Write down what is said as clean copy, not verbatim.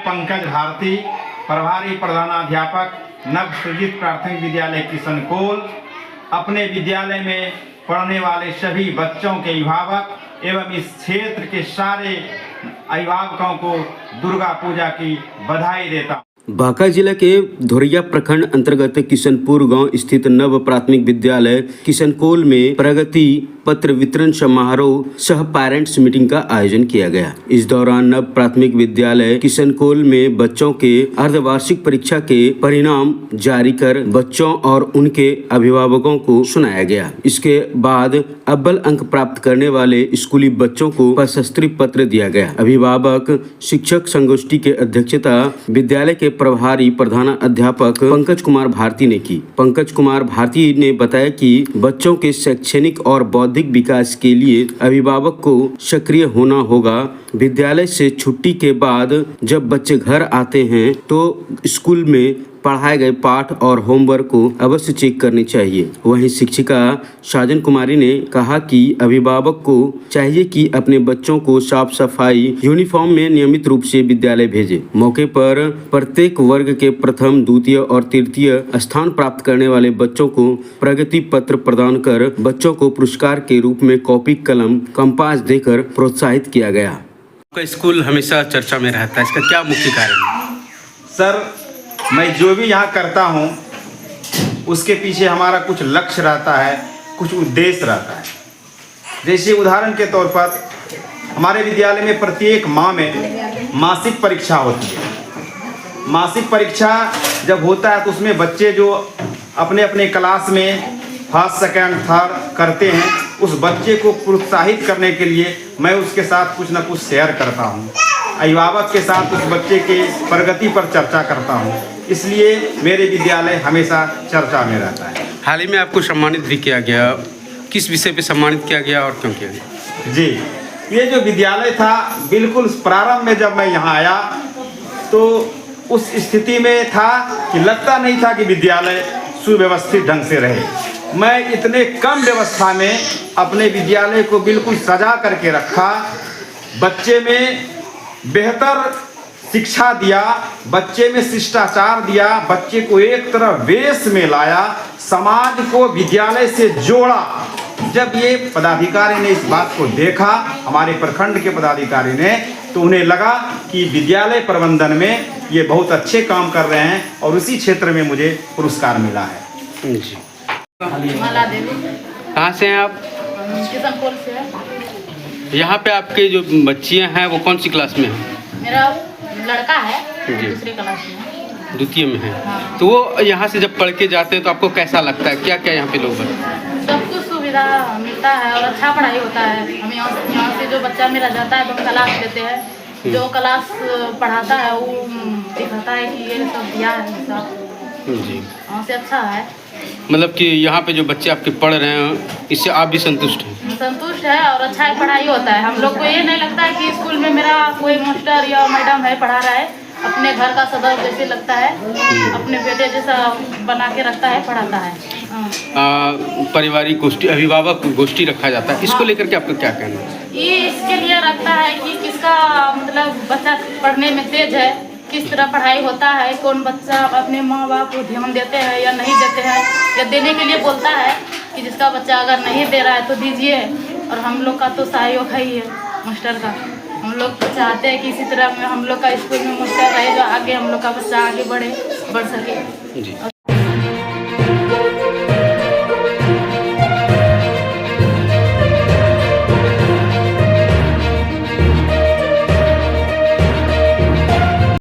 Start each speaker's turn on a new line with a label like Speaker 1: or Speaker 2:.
Speaker 1: पंकज भारती, प्रभारी प्रधानाध्यापक नव सृजित प्राथमिक विद्यालय किशन कोल, अपने विद्यालय में पढ़ने वाले सभी बच्चों के अभिभावक एवं इस क्षेत्र के सारे अभिभावकों को दुर्गा पूजा की बधाई देता हूँ।
Speaker 2: बांका जिला के धोरिया प्रखंड अंतर्गत किशनपुर गांव स्थित नव प्राथमिक विद्यालय किशनकोल में प्रगति पत्र वितरण समारोह सह पेरेंट्स मीटिंग का आयोजन किया गया। इस दौरान नव प्राथमिक विद्यालय किशनकोल में बच्चों के अर्धवार्षिक परीक्षा के परिणाम जारी कर बच्चों और उनके अभिभावकों को सुनाया गया। इसके बाद अव्वल अंक प्राप्त करने वाले स्कूली बच्चों को प्रशस्ति पत्र दिया गया। अभिभावक शिक्षक संगोष्ठी के अध्यक्षता विद्यालय के प्रभारी प्रधानाध्यापक पंकज कुमार भारती ने की। पंकज कुमार भारती ने बताया कि बच्चों के शैक्षणिक और बौद्धिक विकास के लिए अभिभावक को सक्रिय होना होगा। विद्यालय से छुट्टी के बाद जब बच्चे घर आते हैं तो स्कूल में पढ़ाए गए पाठ और होमवर्क को अवश्य चेक करनी चाहिए। वहीं शिक्षिका साजन कुमारी ने कहा कि अभिभावक को चाहिए कि अपने बच्चों को साफ सफाई यूनिफॉर्म में नियमित रूप से विद्यालय भेजे। मौके पर प्रत्येक वर्ग के प्रथम, द्वितीय और तृतीय स्थान प्राप्त करने वाले बच्चों को प्रगति पत्र प्रदान कर बच्चों को पुरस्कार के रूप में कॉपी, कलम, कंपास देकर प्रोत्साहित किया गया।
Speaker 3: आपका स्कूल हमेशा चर्चा में रहता है, इसका क्या मुख्य कारण है?
Speaker 1: सर, मैं जो भी यहाँ करता हूँ उसके पीछे हमारा कुछ लक्ष्य रहता है, कुछ उद्देश्य रहता है। जैसे उदाहरण के तौर पर हमारे विद्यालय में प्रत्येक माह में मासिक परीक्षा होती है। मासिक परीक्षा जब होता है तो उसमें बच्चे जो अपने अपने क्लास में फर्स्ट, सेकंड, थर्ड करते हैं, उस बच्चे को प्रोत्साहित करने के लिए मैं उसके साथ कुछ न कुछ शेयर करता हूँ। अभिभावक के साथ उस बच्चे के प्रगति पर चर्चा करता हूँ, इसलिए मेरे विद्यालय हमेशा चर्चा में रहता है।
Speaker 3: हाल ही में आपको सम्मानित भी किया गया, किस विषय पे सम्मानित किया गया और क्यों किया गया?
Speaker 1: जी, ये जो विद्यालय था बिल्कुल प्रारंभ में जब मैं यहाँ आया तो उस स्थिति में था कि लगता नहीं था कि विद्यालय सुव्यवस्थित ढंग से रहे। मैं इतने कम व्यवस्था में अपने विद्यालय को बिल्कुल सजा करके रखा, बच्चे में बेहतर शिक्षा दिया, बच्चे में शिष्टाचार दिया, बच्चे को एक तरह वेश में लाया, समाज को विद्यालय से जोड़ा। जब ये पदाधिकारी ने इस बात को देखा, हमारे प्रखंड के पदाधिकारी ने, तो उन्हें लगा कि विद्यालय प्रबंधन में ये बहुत अच्छे काम कर रहे हैं और उसी क्षेत्र में मुझे पुरस्कार मिला है।
Speaker 3: जी,
Speaker 4: माला देवी।
Speaker 3: कहाँ से हैं आप?
Speaker 4: किशनकोल से है।
Speaker 3: यहाँ पे आपके जो बच्चियाँ हैं वो कौन सी क्लास में हैं?
Speaker 4: मेरा लड़का है,
Speaker 3: जी।
Speaker 4: दूसरी क्लास में है।
Speaker 3: द्वितीय में है।
Speaker 4: हाँ।
Speaker 3: तो वो यहाँ से जब पढ़ के जाते हैं तो आपको कैसा लगता है? क्या क्या यहाँ पे लोग हैं?
Speaker 4: सब कुछ सुविधा मिलता है और अच्छा पढ़ाई होता है। हम यहाँ से जो बच्चा मेरा जाता है तो हम क्लास देते हैं, जो क्लास पढ़ाता है वो दिखाता है कि ये सब दिया है सब।
Speaker 3: जी,
Speaker 4: वहाँ से अच्छा है।
Speaker 3: मतलब कि यहाँ पे जो बच्चे आपके पढ़ रहे हैं इससे आप भी संतुष्ट हैं?
Speaker 4: संतुष्ट है और अच्छा पढ़ाई होता है। हम लोग को ये नहीं लगता है कि स्कूल में मेरा कोई मास्टर या मैडम है पढ़ा रहा है, अपने घर का सदस्य जैसे लगता है, अपने बेटे जैसा बना के रखता है, पढ़ाता है।
Speaker 3: पारिवारिक गोष्ठी, अभिभावक गोष्ठी रखा जाता है, इसको लेकर के आपका क्या कहना है?
Speaker 4: ये इसके लिए रखता है कि किसका मतलब बच्चा पढ़ने में तेज है, किस तरह पढ़ाई होता है, कौन बच्चा अपने माँ बाप को ध्यान देते हैं या नहीं देते हैं, या देने के लिए बोलता है कि जिसका बच्चा अगर नहीं दे रहा है तो दीजिए। और हम लोग का तो सहयोग है ही है मास्टर का। हम लोग तो चाहते हैं कि इसी तरह हम लोग का स्कूल में मास्टर रहे जो आगे हम लोग का बच्चा आगे बढ़े, बढ़ सके।
Speaker 3: जी।